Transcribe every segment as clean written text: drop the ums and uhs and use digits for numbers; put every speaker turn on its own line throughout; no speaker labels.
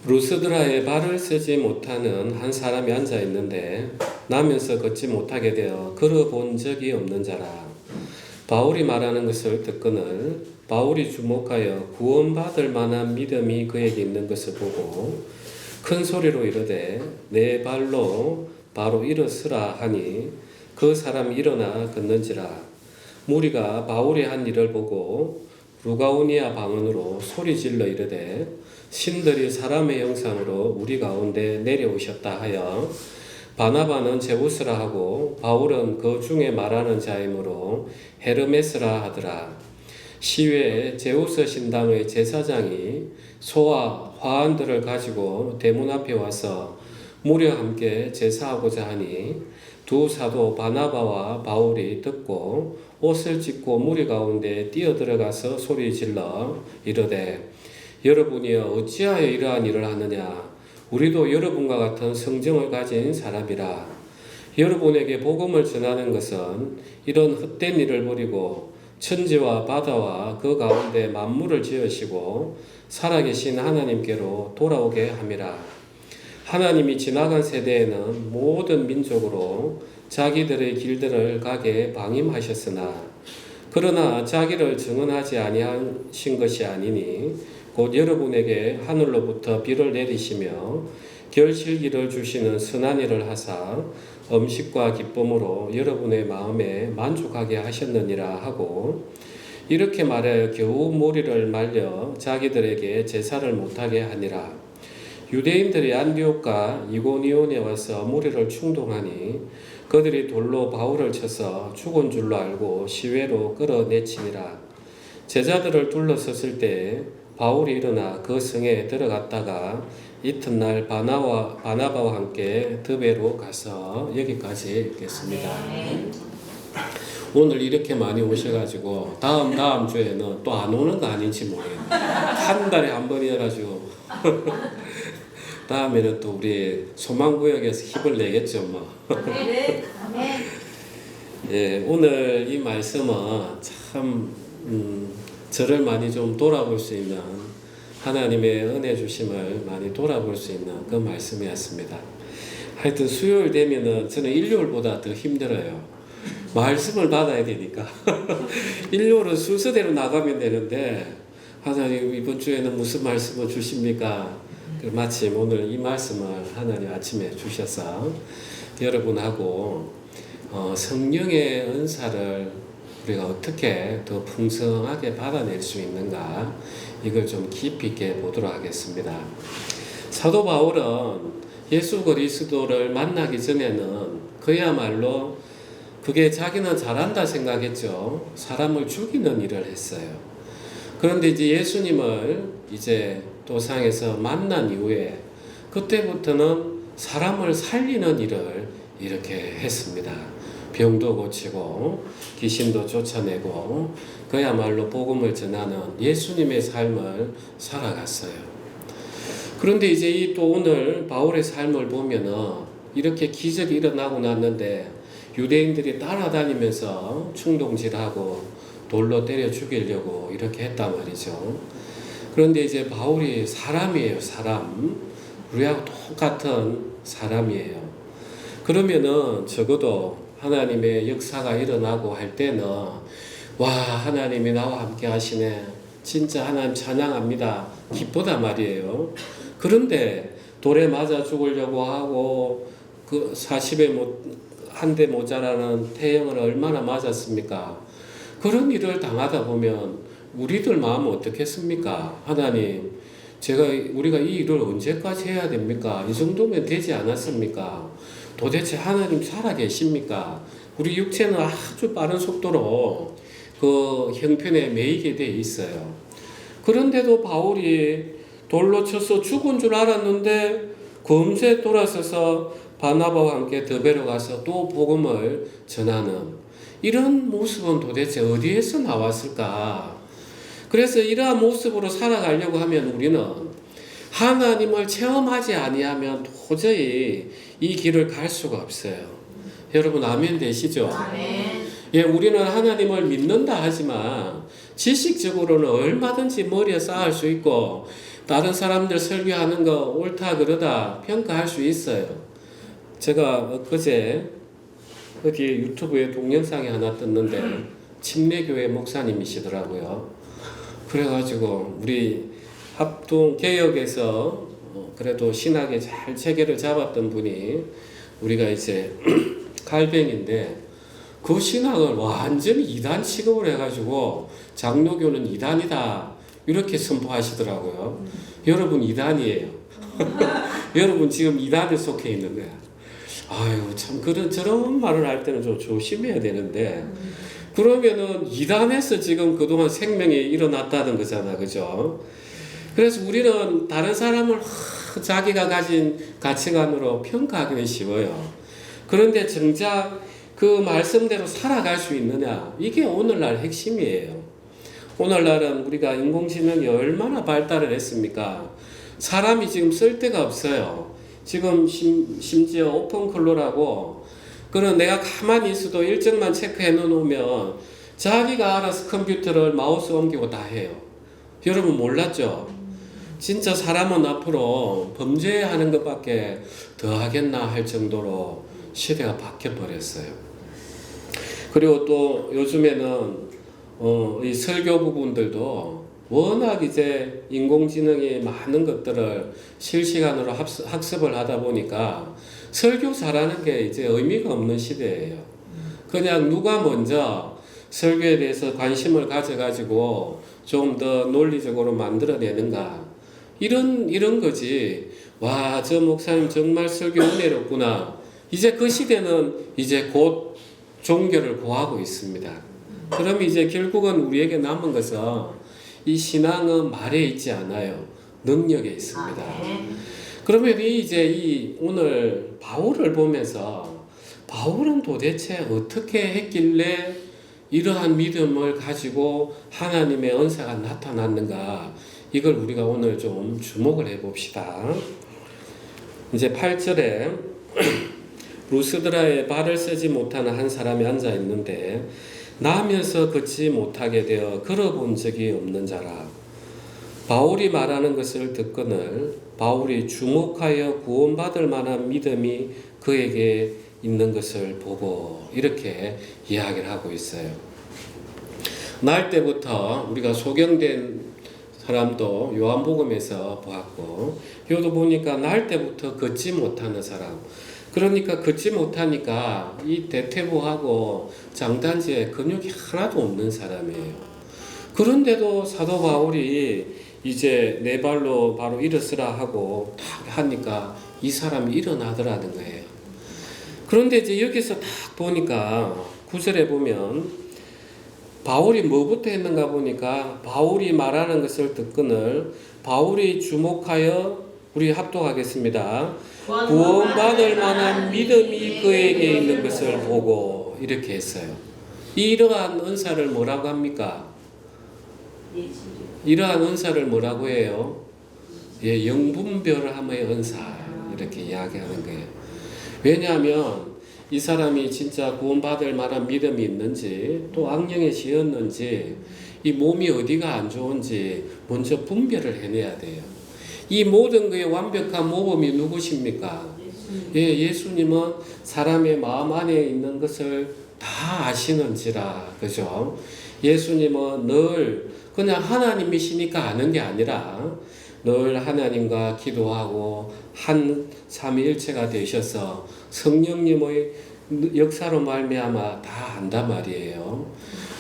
루스드라에 발을 쓰지 못하는 한 사람이 앉아 있는데 나면서 걷지 못하게 되어 걸어본 적이 없는 자라. 바울이 말하는 것을 듣거늘 바울이 주목하여 구원받을 만한 믿음이 그에게 있는 것을 보고 큰 소리로 이르되 내 발로 바로 일어서라 하니 그 사람이 일어나 걷는지라. 무리가 바울이 한 일을 보고 루가오니아 방언으로 소리질러 이르되 신들이 사람의 형상으로 우리 가운데 내려오셨다 하여 바나바는 제우스라 하고 바울은 그 중에 말하는 자이므로 헤르메스라 하더라. 시외에 제우스 신당의 제사장이 소와 화환들을 가지고 대문 앞에 와서 무리와 함께 제사하고자 하니 두 사도 바나바와 바울이 듣고 옷을 찢고 무리 가운데 뛰어들어가서 소리질러 이르되 여러분이여 어찌하여 이러한 일을 하느냐. 우리도 여러분과 같은 성정을 가진 사람이라. 여러분에게 복음을 전하는 것은 이런 헛된 일을 버리고 천지와 바다와 그 가운데 만물을 지으시고 살아계신 하나님께로 돌아오게 함이라. 하나님이 지나간 세대에는 모든 민족으로 자기들의 길들을 가게 방임하셨으나 그러나 자기를 증언하지 아니하신 것이 아니니 곧 여러분에게 하늘로부터 비를 내리시며 결실기를 주시는 선한 일을 하사 음식과 기쁨으로 여러분의 마음에 만족하게 하셨느니라 하고 이렇게 말해 겨우 머리를 말려 자기들에게 제사를 못하게 하니라. 유대인들이 안디옥과 이고니온에 와서 무리를 충동하니 그들이 돌로 바울을 쳐서 죽은 줄로 알고 시외로 끌어내치니라. 제자들을 둘러섰을 때 바울이 일어나 그 성에 들어갔다가 이튿날 바나바와 함께 드베로 가서 여기까지 읽겠습니다. 오늘 이렇게 많이 오셔가지고 다음 주에는 또 안 오는 거 아닌지 모르겠어요. 한 달에 한 번이어가지고 다음에는 또 우리 소망구역에서 힘을 내겠죠 뭐. 예, 오늘 이 말씀은 참 저를 많이 좀 돌아볼 수 있는 하나님의 은혜 주심을 많이 돌아볼 수 있는 그 말씀이었습니다. 하여튼 수요일 되면은 저는 일요일보다 더 힘들어요. 말씀을 받아야 되니까. 일요일은 순서대로 나가면 되는데 하나님 이번 주에는 무슨 말씀을 주십니까? 마침 오늘 이 말씀을 하나님 아침에 주셔서 여러분하고 성령의 은사를 우리가 어떻게 더 풍성하게 받아낼 수 있는가 이걸 좀 깊이 있게 보도록 하겠습니다. 사도 바울은 예수 그리스도를 만나기 전에는 그야말로 그게 자기는 잘한다 생각했죠. 사람을 죽이는 일을 했어요. 그런데 이제 예수님을 이제 도상에서 만난 이후에 그때부터는 사람을 살리는 일을 이렇게 했습니다. 병도 고치고 귀신도 쫓아내고 그야말로 복음을 전하는 예수님의 삶을 살아갔어요. 그런데 이제 이 또 오늘 바울의 삶을 보면은 이렇게 기적이 일어나고 났는데 유대인들이 따라다니면서 충동질하고 돌로 때려 죽이려고 이렇게 했단 말이죠. 그런데 이제 바울이 사람이에요, 사람. 우리하고 똑같은 사람이에요. 그러면은 적어도 하나님의 역사가 일어나고 할 때는 와, 하나님이 나와 함께 하시네. 진짜 하나님 찬양합니다. 기쁘단 말이에요. 그런데 돌에 맞아 죽으려고 하고 그 40에 한 대 모자라는 태형을 얼마나 맞았습니까? 그런 일을 당하다 보면 우리들 마음은 어떻겠습니까? 하나님, 우리가 이 일을 언제까지 해야 됩니까? 이 정도면 되지 않았습니까? 도대체 하나님 살아 계십니까? 우리 육체는 아주 빠른 속도로 그 형편에 매이게 돼 있어요. 그런데도 바울이 돌로 쳐서 죽은 줄 알았는데 금세 돌아서서 바나바와 함께 드베로 가서 또 복음을 전하는 이런 모습은 도대체 어디에서 나왔을까? 그래서 이러한 모습으로 살아가려고 하면 우리는 하나님을 체험하지 아니하면 도저히 이 길을 갈 수가 없어요. 여러분 아멘 되시죠?
아멘.
예, 우리는 하나님을 믿는다 하지만 지식적으로는 얼마든지 머리에 쌓을 수 있고 다른 사람들 설교하는 거 옳다 그러다 평가할 수 있어요. 제가 엊그제 어디 유튜브에 동영상이 하나 떴는데 침례교회 목사님이시더라고요. 그래가지고 우리 합동 개혁에서 그래도 신학에 잘 체계를 잡았던 분이 우리가 이제 갈뱅인데 그 신학을 완전히 이단 취급을 해가지고 장로교는 이단이다 이렇게 선포하시더라고요. 여러분 이단이에요. 여러분 지금 이단에 속해 있는 거야. 아유 참 저런 말을 할 때는 좀 조심해야 되는데 그러면은 이단에서 지금 그동안 생명이 일어났다는 거잖아, 그죠? 그래서 우리는 다른 사람을 자기가 가진 가치관으로 평가하기는 쉬워요. 그런데 정작 그 말씀대로 살아갈 수 있느냐, 이게 오늘날 핵심이에요. 오늘날은 우리가 인공지능이 얼마나 발달을 했습니까? 사람이 지금 쓸 데가 없어요. 지금 심지어 오픈클로라고 그런 내가 가만히 있어도 일정만 체크해 놓으면 자기가 알아서 컴퓨터를 마우스 옮기고 다 해요. 여러분 몰랐죠? 진짜 사람은 앞으로 범죄하는 것밖에 더 하겠나 할 정도로 시대가 바뀌어 버렸어요. 그리고 또 요즘에는 이 설교 부분들도 워낙 이제 인공지능이 많은 것들을 실시간으로 학습을 하다 보니까 설교 잘하는 게 이제 의미가 없는 시대예요. 그냥 누가 먼저 설교에 대해서 관심을 가져가지고 좀 더 논리적으로 만들어내는가 이런 거지. 와, 저 목사님 정말 설교 은혜롭구나. 이제 그 시대는 이제 곧 종교를 고하고 있습니다. 그럼 이제 결국은 우리에게 남은 것은 이 신앙은 말에 있지 않아요. 능력에 있습니다. 그러면 이제 오늘 바울을 보면서 바울은 도대체 어떻게 했길래 이러한 믿음을 가지고 하나님의 은사가 나타났는가, 이걸 우리가 오늘 좀 주목을 해 봅시다. 이제 8절에 루스드라에 발을 쓰지 못하는 한 사람이 앉아 있는데 나면서 걷지 못하게 되어 걸어본 적이 없는 자라. 바울이 말하는 것을 듣거늘 바울이 주목하여 구원받을 만한 믿음이 그에게 있는 것을 보고 이렇게 이야기를 하고 있어요. 날 때부터 우리가 소경된 사람도 요한복음에서 보았고, 여기도 보니까 날 때부터 걷지 못하는 사람. 그러니까 걷지 못하니까 이 대퇴부하고 장단지에 근육이 하나도 없는 사람이에요. 그런데도 사도 바울이 이제 내 발로 바로 일어서라 하고 딱 하니까 이 사람이 일어나더라는 거예요. 그런데 이제 여기서 딱 보니까 9절에 보면 바울이 뭐부터 했는가 보니까 바울이 말하는 것을 듣거늘 바울이 주목하여, 우리 합독하겠습니다. 구원받을 만한 믿음이 그에게 있는 것을 보고 이렇게 했어요. 이러한 은사를 뭐라고 합니까? 이러한 은사를 뭐라고 해요? 예, 영분별함의 은사 이렇게 이야기하는 거예요. 왜냐하면 이 사람이 진짜 구원받을 만한 믿음이 있는지 또 악령에 지었는지 이 몸이 어디가 안 좋은지 먼저 분별을 해내야 돼요. 이 모든 것의 완벽한 모범이 누구십니까? 예, 예수님은 사람의 마음 안에 있는 것을 다 아시는지라, 그죠? 예수님은 늘 그냥 하나님이시니까 아는 게 아니라 늘 하나님과 기도하고 한 삼위일체가 되셔서 성령님의 역사로 말미암아 다 안단 말이에요.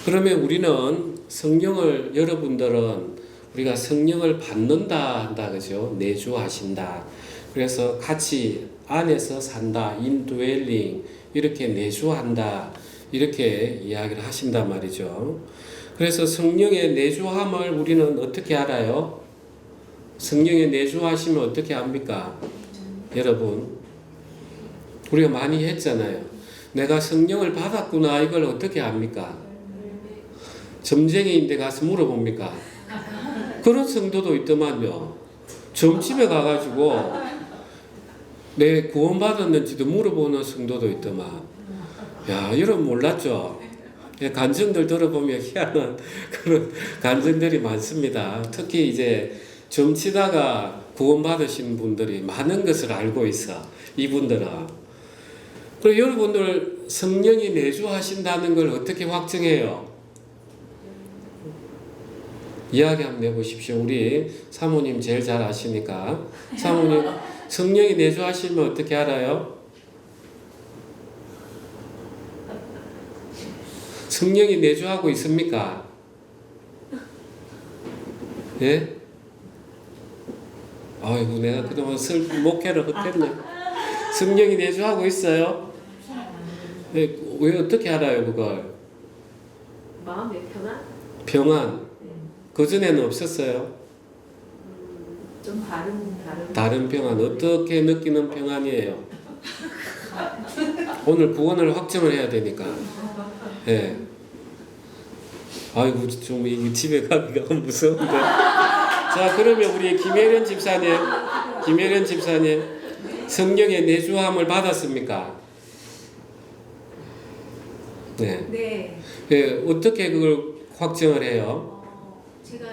그러면 우리는 성령을, 여러분들은 우리가 성령을 받는다 한다, 그죠? 내주하신다. 그래서 같이 안에서 산다, 인드웰링, 이렇게 내주한다, 이렇게 이야기를 하신단 말이죠. 그래서 성령의 내주함을 우리는 어떻게 알아요? 성령의 내주하시면 어떻게 합니까? 여러분, 우리가 많이 했잖아요. 내가 성령을 받았구나, 이걸 어떻게 합니까? 점쟁이인데 가서 물어봅니까? 그런 성도도 있더만요. 점집에 가가지고 내 구원받았는지도 물어보는 성도도 있더만. 야, 여러분 몰랐죠? 간증들 들어보면 희한한 그런 간증들이 많습니다. 특히 이제 점치다가 구원받으신 분들이 많은 것을 알고 있어. 이분들은. 그리고 여러분들 성령이 내주하신다는 걸 어떻게 확증해요? 이야기 한번 해보십시오. 우리 사모님 제일 잘 아시니까. 사모님, 성령이 내주하시면 어떻게 알아요? 성령이 내주하고 있습니까? 예? 아이고, 내가 그동안 목회를 헛했네. 성령이 내주하고 있어요? 왜 어떻게 알아요, 그걸?
마음의 평안?
평안. 그전에는 없었어요?
좀
다른 평안. 어떻게 느끼는 평안이에요? 오늘 구원을 확정을 해야 되니까. 예. 아이고, 좀 이게 집에 가기가 무서운데. 자, 그러면 우리 김혜련 집사님, 성령의 내주함을 받았습니까? 네.
네.
예, 어떻게 그걸 확정을 해요?
제가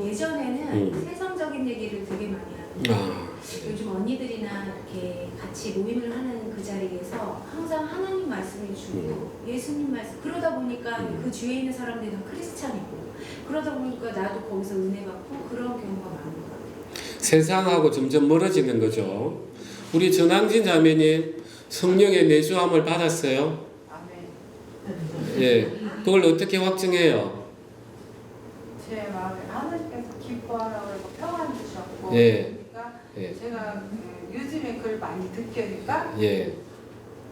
예전에는 세상적인 얘기를 되게 많이 하는데 요즘 언니들이나 이렇게 같이 모임을 하는 그 자리에서 항상 하나님 말씀을 주고 예수님 말씀 그러다 보니까 그 주위에 있는 사람들이 다 크리스찬이고 그러다 보니까 나도 거기서 은혜 받고 그런 경우가 많은 것 같아요.
세상하고 점점 멀어지는 거죠. 우리 전항진 자매님 성령의 내주함을 받았어요? 예, 그걸 어떻게 확증해요?
제 마음에 하나님께서 기뻐하라고 평안 주셨고
예.
그러니까
예.
제가 요즘에 그걸 많이 듣기니까
예.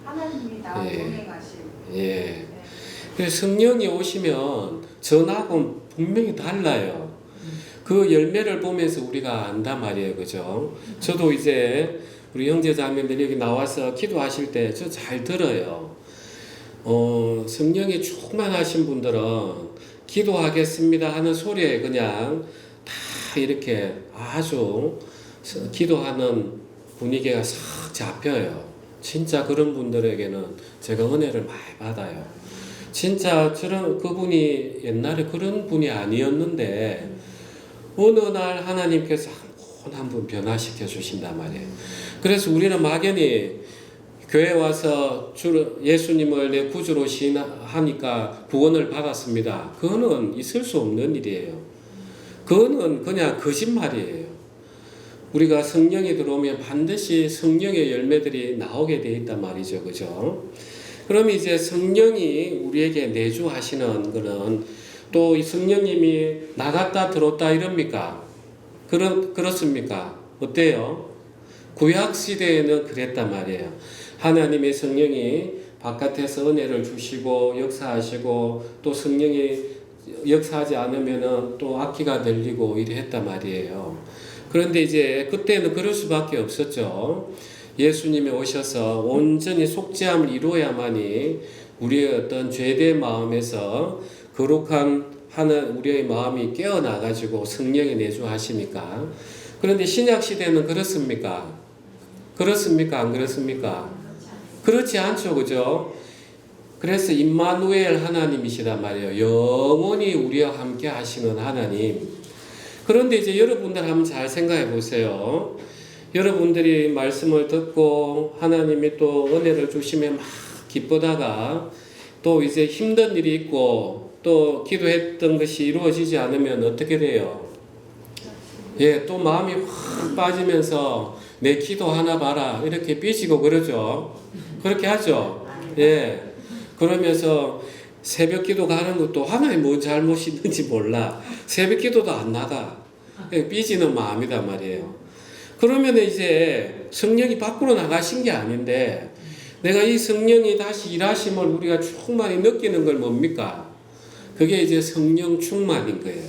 하나님이 나와
예.
동행하심.
예.
네.
그래서 성령이 오시면 전하고는 분명히 달라요. 그 열매를 보면서 우리가 안단 말이에요. 그죠? 저도 이제 우리 형제 자매들이 여기 나와서 기도하실 때 저 잘 들어요. 성령이 충만하신 분들은 기도하겠습니다 하는 소리에 그냥 다 이렇게 아주 기도하는 분위기가 싹 잡혀요. 진짜 그런 분들에게는 제가 은혜를 많이 받아요. 진짜 그분이 옛날에 그런 분이 아니었는데 어느 날 하나님께서 한 분 변화시켜 주신단 말이에요. 그래서 우리는 막연히 교회 와서 예수님을 내 구주로 시인하니까 구원을 받았습니다. 그거는 있을 수 없는 일이에요. 그거는 그냥 거짓말이에요. 우리가 성령이 들어오면 반드시 성령의 열매들이 나오게 돼 있단 말이죠. 그죠? 그럼 이제 성령이 우리에게 내주하시는 거는 또 이 성령님이 나갔다 들어왔다 이럽니까? 그렇습니까? 어때요? 구약 시대에는 그랬단 말이에요. 하나님의 성령이 바깥에서 은혜를 주시고 역사하시고 또 성령이 역사하지 않으면은 또 악기가 들리고 이래 했단 말이에요. 그런데 이제 그때는 그럴 수밖에 없었죠. 예수님이 오셔서 온전히 속죄함을 이루어야만이 우리의 어떤 죄된 마음에서 거룩한 우리의 마음이 깨어나가지고 성령이 내주하시니까. 그런데 신약 시대는 그렇습니까? 그렇습니까? 안 그렇습니까? 그렇지 않죠, 그죠? 그래서 임마누엘 하나님이시란 말이에요. 영원히 우리와 함께 하시는 하나님. 그런데 이제 여러분들 한번 잘 생각해 보세요. 여러분들이 말씀을 듣고 하나님이 또 은혜를 주시면 막 기쁘다가 또 이제 힘든 일이 있고 또 기도했던 것이 이루어지지 않으면 어떻게 돼요? 예, 또 마음이 확 빠지면서 내 기도 하나 봐라 이렇게 삐지고 그러죠. 그렇게 하죠. 예, 그러면서 새벽 기도 가는 것도 하나님 뭔 잘못이 있는지 몰라. 새벽 기도도 안 나가. 삐지는 마음이단 말이에요. 그러면 이제 성령이 밖으로 나가신 게 아닌데 내가 이 성령이 다시 일하심을 우리가 충만히 느끼는 걸 뭡니까? 그게 이제 성령 충만인 거예요.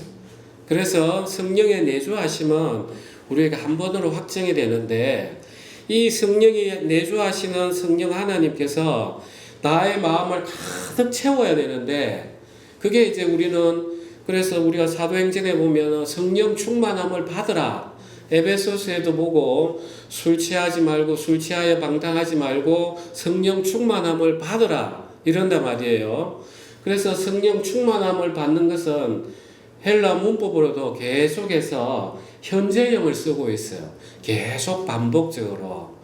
그래서 성령의 내주하심은 우리가 한 번으로 확정이 되는데 이 성령이 내주하시는 성령 하나님께서 나의 마음을 가득 채워야 되는데 그게 이제 우리는 그래서 우리가 사도행전에 보면 성령 충만함을 받으라. 에베소서에도 보고 술 취하지 말고 술 취하여 방탕하지 말고 성령 충만함을 받으라 이런단 말이에요. 그래서 성령 충만함을 받는 것은 헬라 문법으로도 계속해서 현재형을 쓰고 있어요. 계속 반복적으로.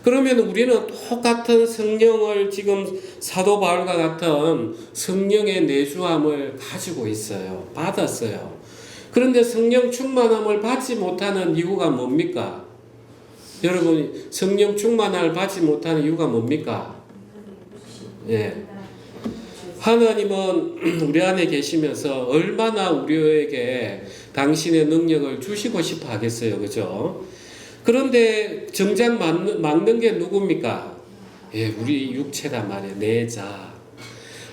그러면 우리는 똑같은 성령을 지금 사도 바울과 같은 성령의 내주함을 가지고 있어요. 받았어요. 그런데 성령 충만함을 받지 못하는 이유가 뭡니까? 여러분, 성령 충만함을 받지 못하는 이유가 뭡니까? 예. 하나님은 우리 안에 계시면서 얼마나 우리에게 당신의 능력을 주시고 싶어 하겠어요. 그죠? 그런데 정작 막는 게 누굽니까? 예, 우리 육체란 말이에요. 내 자.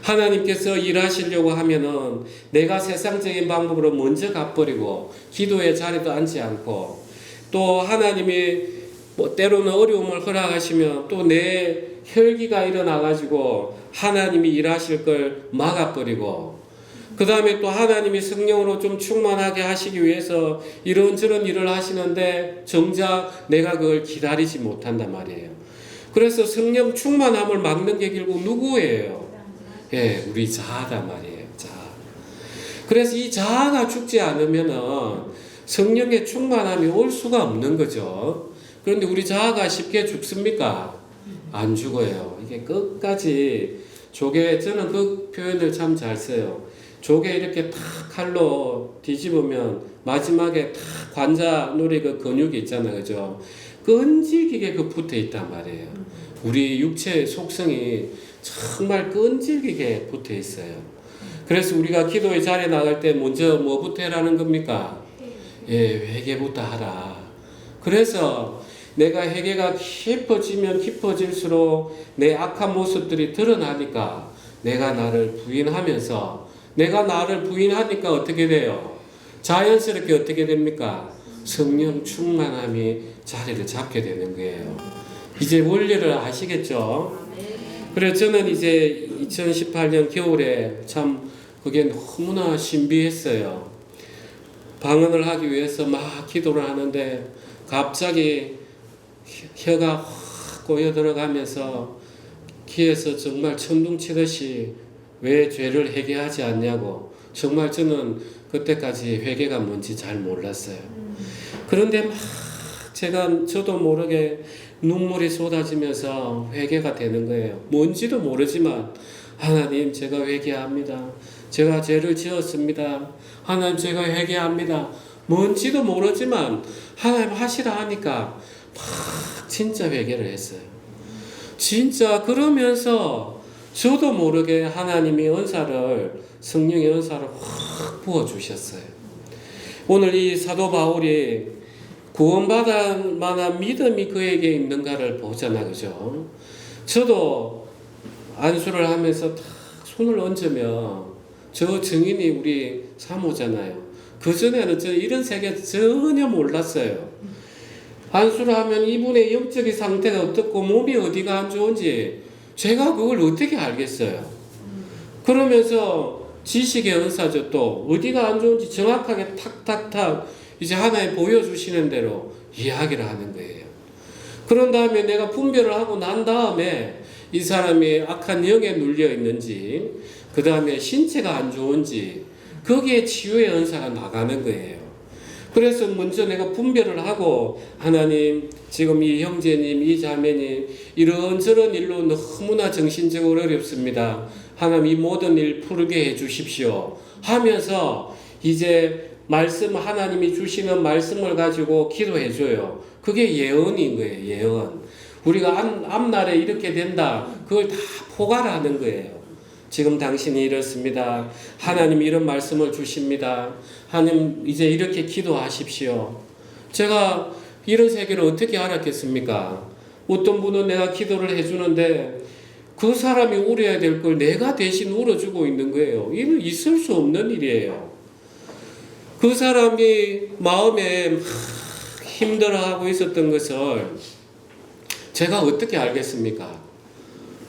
하나님께서 일하시려고 하면은 내가 세상적인 방법으로 먼저 가버리고 기도의 자리도 앉지 않고 또 하나님이 뭐 때로는 어려움을 허락하시면 또 내 혈기가 일어나가지고 하나님이 일하실 걸 막아버리고 그 다음에 또 하나님이 성령으로 좀 충만하게 하시기 위해서 이런저런 일을 하시는데 정작 내가 그걸 기다리지 못한단 말이에요. 그래서 성령 충만함을 막는 게 결국 누구예요? 예, 우리 자아단 말이에요. 자아. 그래서 이 자아가 죽지 않으면은 성령의 충만함이 올 수가 없는 거죠. 그런데 우리 자아가 쉽게 죽습니까? 안 죽어요. 이게 끝까지 저는 그 표현을 참 잘 써요. 조개 이렇게 탁 칼로 뒤집으면 마지막에 탁 관자놀이 그 근육이 있잖아요. 그죠? 끈질기게 그 붙어 있단 말이에요. 우리 육체의 속성이 정말 끈질기게 붙어 있어요. 그래서 우리가 기도의 자리에 나갈 때 먼저 뭐부터 하라는 겁니까? 예, 회개부터 하라. 그래서 내가 회개가 깊어지면 깊어질수록 내 악한 모습들이 드러나니까 내가 나를 부인하면서 내가 나를 부인하니까 어떻게 돼요? 자연스럽게 어떻게 됩니까? 성령 충만함이 자리를 잡게 되는 거예요. 이제 원리를 아시겠죠? 그래서 저는 이제 2018년 겨울에 참 그게 너무나 신비했어요. 방언을 하기 위해서 막 기도를 하는데 갑자기 혀가 확 고여 들어가면서 귀에서 정말 천둥치듯이 왜 죄를 회개하지 않냐고. 정말 저는 그때까지 회개가 뭔지 잘 몰랐어요. 그런데 막 저도 모르게 눈물이 쏟아지면서 회개가 되는 거예요. 뭔지도 모르지만 하나님 제가 회개합니다. 제가 죄를 지었습니다. 하나님 제가 회개합니다. 뭔지도 모르지만 하나님 하시라 하니까 막 진짜 회개를 했어요. 진짜 그러면서 저도 모르게 하나님이 성령의 은사를 확 부어주셨어요. 오늘 이 사도 바울이 구원받을 만한 믿음이 그에게 있는가를 보잖아. 그죠? 저도 안수를 하면서 딱 손을 얹으면 저 증인이 우리 사모잖아요. 그전에는 저 이런 세계 전혀 몰랐어요. 안수를 하면 이분의 영적인 상태가 어떻고 몸이 어디가 안 좋은지 제가 그걸 어떻게 알겠어요. 그러면서 지식의 은사죠. 또 어디가 안 좋은지 정확하게 탁탁탁 이제 하나님 보여주시는 대로 이야기를 하는 거예요. 그런 다음에 내가 분별을 하고 난 다음에 이 사람이 악한 영에 눌려 있는지 그 다음에 신체가 안 좋은지 거기에 치유의 은사가 나가는 거예요. 그래서 먼저 내가 분별을 하고 하나님 지금 이 형제님 이 자매님 이런저런 일로 너무나 정신적으로 어렵습니다. 하나님 이 모든 일 풀게 해 주십시오 하면서 이제 하나님이 주시는 말씀을 가지고 기도해 줘요. 그게 예언인 거예요. 예언. 우리가 앞날에 이렇게 된다. 그걸 다 포괄하는 거예요. 지금 당신이 이렇습니다. 하나님 이런 말씀을 주십니다. 하나님 이제 이렇게 기도하십시오. 제가 이런 세계를 어떻게 알았겠습니까? 어떤 분은 내가 기도를 해주는데 그 사람이 울어야 될 걸 내가 대신 울어주고 있는 거예요. 이는 있을 수 없는 일이에요. 그 사람이 마음에 힘들어하고 있었던 것을 제가 어떻게 알겠습니까?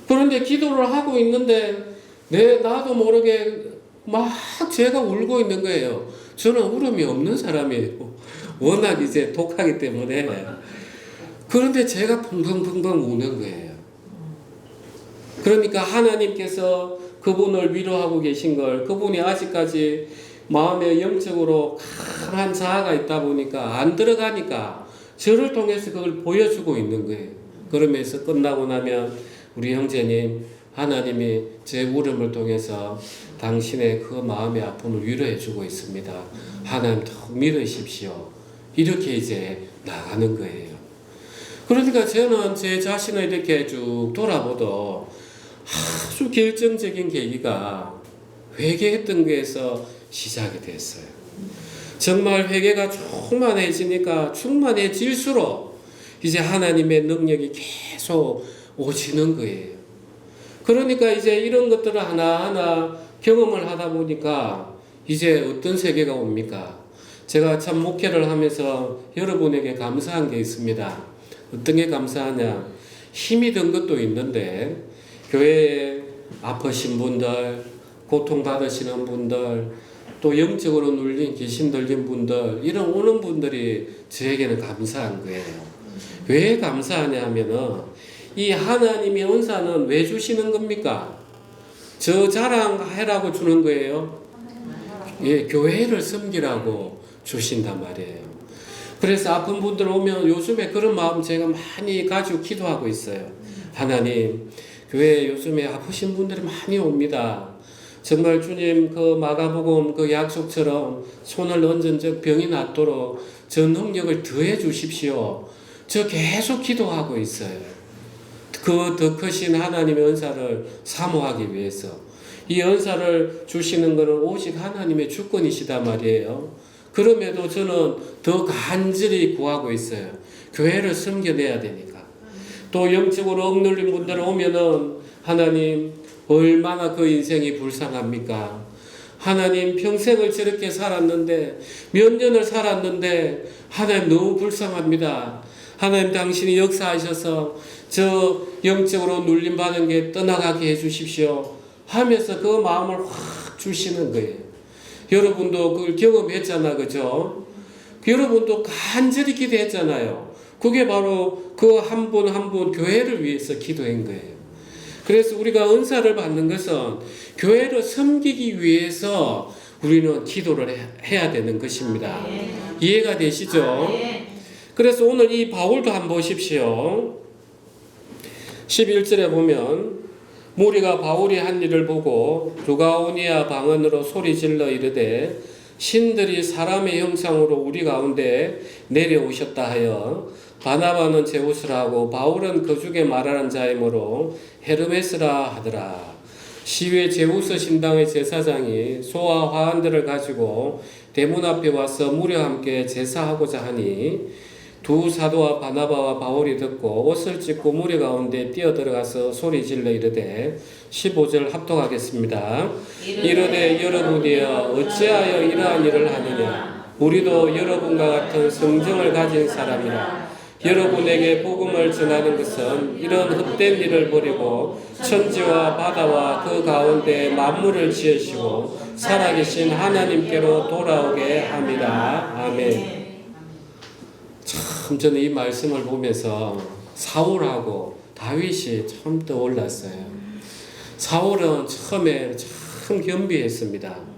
그런데 기도를 하고 있는데 나도 모르게 막 제가 울고 있는 거예요. 저는 울음이 없는 사람이에요. 워낙 이제 독하기 때문에. 그런데 제가 펑펑펑펑 우는 거예요. 그러니까 하나님께서 그분을 위로하고 계신 걸 그분이 아직까지 마음에 영적으로 강한 자아가 있다 보니까 안 들어가니까 저를 통해서 그걸 보여주고 있는 거예요. 그러면서 끝나고 나면 우리 형제님, 하나님이 제 울음을 통해서 당신의 그 마음의 아픔을 위로해 주고 있습니다. 하나님 더 믿으십시오. 이렇게 이제 나가는 거예요. 그러니까 저는 제 자신을 이렇게 쭉 돌아보도 아주 결정적인 계기가 회개했던 거에서 시작이 됐어요. 정말 회개가 충만해질수록 이제 하나님의 능력이 계속 오시는 거예요. 그러니까 이제 이런 것들을 하나하나 경험을 하다 보니까 이제 어떤 세계가 옵니까? 제가 참 목회를 하면서 여러분에게 감사한 게 있습니다. 어떤 게 감사하냐? 힘이 든 것도 있는데 교회에 아프신 분들, 고통받으시는 분들, 또 영적으로 눌린 귀신 들린 분들, 이런 오는 분들이 저에게는 감사한 거예요. 왜 감사하냐 하면은 이 하나님의 은사는 왜 주시는 겁니까? 저 자랑해라고 주는 거예요. 예, 교회를 섬기라고 주신단 말이에요. 그래서 아픈 분들 오면 요즘에 그런 마음 제가 많이 가지고 기도하고 있어요. 하나님, 교회에 요즘에 아프신 분들이 많이 옵니다. 정말 주님 그 마가복음 그 약속처럼 손을 얹은 적 병이 낫도록 저 능력을 더해 주십시오. 저 계속 기도하고 있어요. 그 더 크신 하나님의 은사를 사모하기 위해서. 이 은사를 주시는 것은 오직 하나님의 주권이시단 말이에요. 그럼에도 저는 더 간절히 구하고 있어요. 교회를 섬겨내야 되니까. 또 영적으로 억눌린 분들 오면은 하나님 얼마나 그 인생이 불쌍합니까? 하나님 평생을 저렇게 살았는데 몇 년을 살았는데 하나님 너무 불쌍합니다. 하나님 당신이 역사하셔서 저 영적으로 눌림받은 게 떠나가게 해주십시오 하면서 그 마음을 확 주시는 거예요. 여러분도 그걸 경험했잖아, 그죠? 여러분도 간절히 기도했잖아요. 그게 바로 그 한 분 한 분 교회를 위해서 기도한 거예요. 그래서 우리가 은사를 받는 것은 교회를 섬기기 위해서 우리는 기도를 해야 되는 것입니다. 이해가 되시죠? 그래서 오늘 이 바울도 한번 보십시오. 11절에 보면 무리가 바울이 한 일을 보고 루가오니아 방언으로 소리질러 이르되 신들이 사람의 형상으로 우리 가운데 내려오셨다 하여 바나바는 제우스라 하고 바울은 거죽에 말하는 자이므로 헤르메스라 하더라. 시외 제우스 신당의 제사장이 소와 화환들을 가지고 대문 앞에 와서 무리와 함께 제사하고자 하니 두 사도와 바나바와 바울이 듣고 옷을 찢고 무리 가운데 뛰어들어가서 소리질러 이르되 15절 합독하겠습니다. 이르되 여러분이여 어찌하여 이러한 일을 하느냐? 우리도 여러분과 같은 성정을 가진 사람이라. 여러분에게 복음을 전하는 것은 이런 헛된 일을 버리고 천지와 바다와 그 가운데 만물을 지으시고 살아계신 하나님께로 돌아오게 합니다. 아멘. 참 저는 이 말씀을 보면서 사울하고 다윗이 참 떠올랐어요. 사울은 처음에 참 겸비했습니다.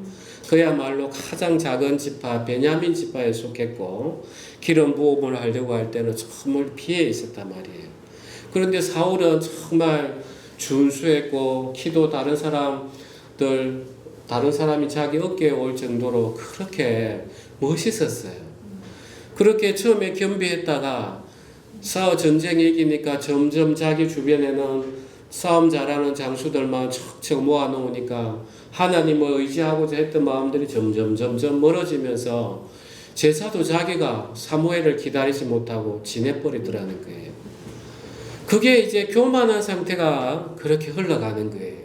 그야말로 가장 작은 지파 베냐민 지파에 속했고 기름 부음을 하려고 할 때는 정말 피해 있었단 말이에요. 그런데 사울은 정말 준수했고 기도 다른 사람이 자기 어깨에 올 정도로 그렇게 멋있었어요. 그렇게 처음에 겸비했다가 전쟁이 이기니까 점점 자기 주변에는 싸움 잘하는 장수들만 척척 모아놓으니까 하나님을 의지하고자 했던 마음들이 점점 멀어지면서 제사도 자기가 사무엘을 기다리지 못하고 지내버리더라는 거예요. 그게 이제 교만한 상태가 그렇게 흘러가는 거예요.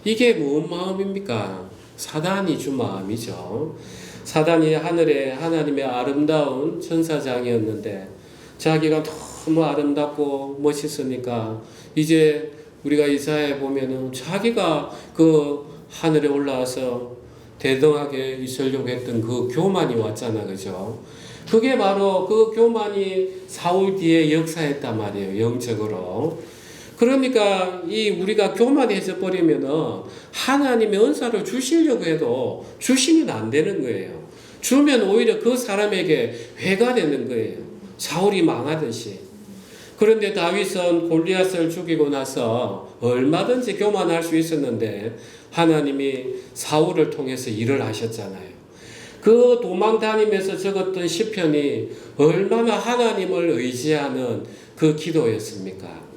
이게 무슨 마음입니까? 사단이 준 마음이죠. 사단이 하늘에 하나님의 아름다운 천사장이었는데 자기가 너무 아름답고 멋있으니까 이제 우리가 이사야에 보면은 자기가 그 하늘에 올라와서 대등하게 있으려고 했던 그 교만이 왔잖아, 그죠? 그게 바로 그 교만이 사울 뒤에 역사했단 말이에요, 영적으로. 그러니까 이 우리가 교만해져 버리면은 하나님의 은사를 주시려고 해도 주시면 안 되는 거예요. 주면 오히려 그 사람에게 회가 되는 거예요. 사울이 망하듯이. 그런데 다윗은 골리앗을 죽이고 나서 얼마든지 교만할 수 있었는데 하나님이 사울을 통해서 일을 하셨잖아요. 그 도망 다니면서 적었던 시편이 얼마나 하나님을 의지하는 그 기도였습니까?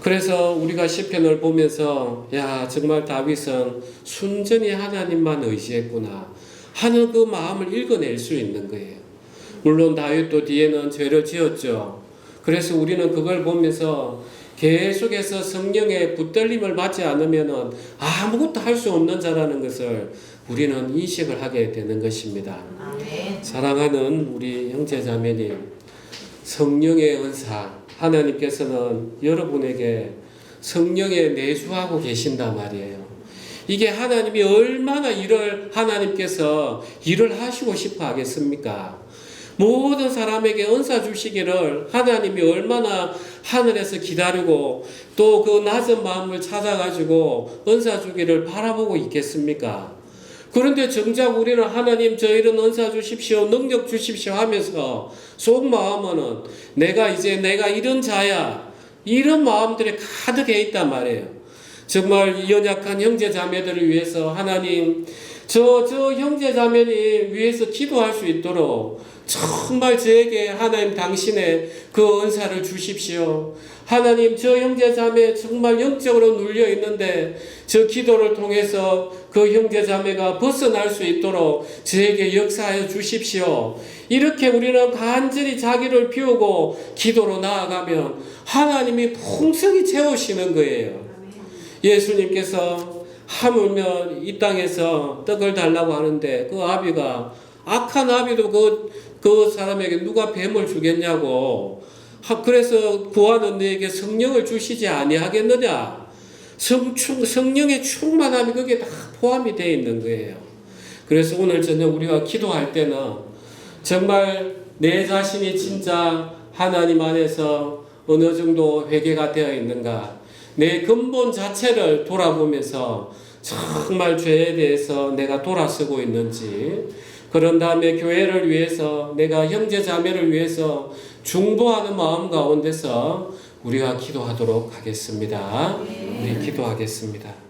그래서 우리가 시편을 보면서 야 정말 다윗은 순전히 하나님만 의지했구나 하는 그 마음을 읽어낼 수 있는 거예요. 물론 다윗도 뒤에는 죄를 지었죠. 그래서 우리는 그걸 보면서 계속해서 성령의 붙들림을 받지 않으면 아무것도 할 수 없는 자라는 것을 우리는 인식을 하게 되는 것입니다.
아멘.
사랑하는 우리 형제자매님, 성령의 은사 하나님께서는 여러분에게 성령에 내주하고 계신단 말이에요. 이게 하나님이 얼마나 하나님께서 일을 하시고 싶어 하겠습니까? 모든 사람에게 은사 주시기를 하나님이 얼마나 하늘에서 기다리고 또 그 낮은 마음을 찾아가지고 은사 주기를 바라보고 있겠습니까? 그런데 정작 우리는 하나님 저희는 은사 주십시오, 능력 주십시오 하면서 속마음은 내가 이런 자야, 이런 마음들이 가득해 있단 말이에요. 정말 연약한 형제 자매들을 위해서 하나님 저 형제 자매를 위해서 기도할 수 있도록 정말 저에게 하나님 당신의 그 은사를 주십시오. 하나님 저 형제 자매 정말 영적으로 눌려 있는데 저 기도를 통해서 그 형제 자매가 벗어날 수 있도록 저에게 역사해 주십시오. 이렇게 우리는 간절히 자기를 비우고 기도로 나아가면 하나님이 풍성히 채우시는 거예요. 예수님께서 하물며 이 땅에서 떡을 달라고 하는데 그 아비가 악한 아비도 그 사람에게 누가 뱀을 주겠냐고. 그래서 구하는 너에게 성령을 주시지 아니하겠느냐. 성령의 충만함이 거기에 다 포함이 되어 있는 거예요. 그래서 오늘 저녁 우리가 기도할 때는 정말 내 자신이 진짜 하나님 안에서 어느 정도 회개가 되어 있는가, 내 근본 자체를 돌아보면서 정말 죄에 대해서 내가 돌아서고 있는지, 그런 다음에 교회를 위해서 내가 형제 자매를 위해서 중보하는 마음 가운데서 우리가 기도하도록 하겠습니다. 우리 기도하겠습니다.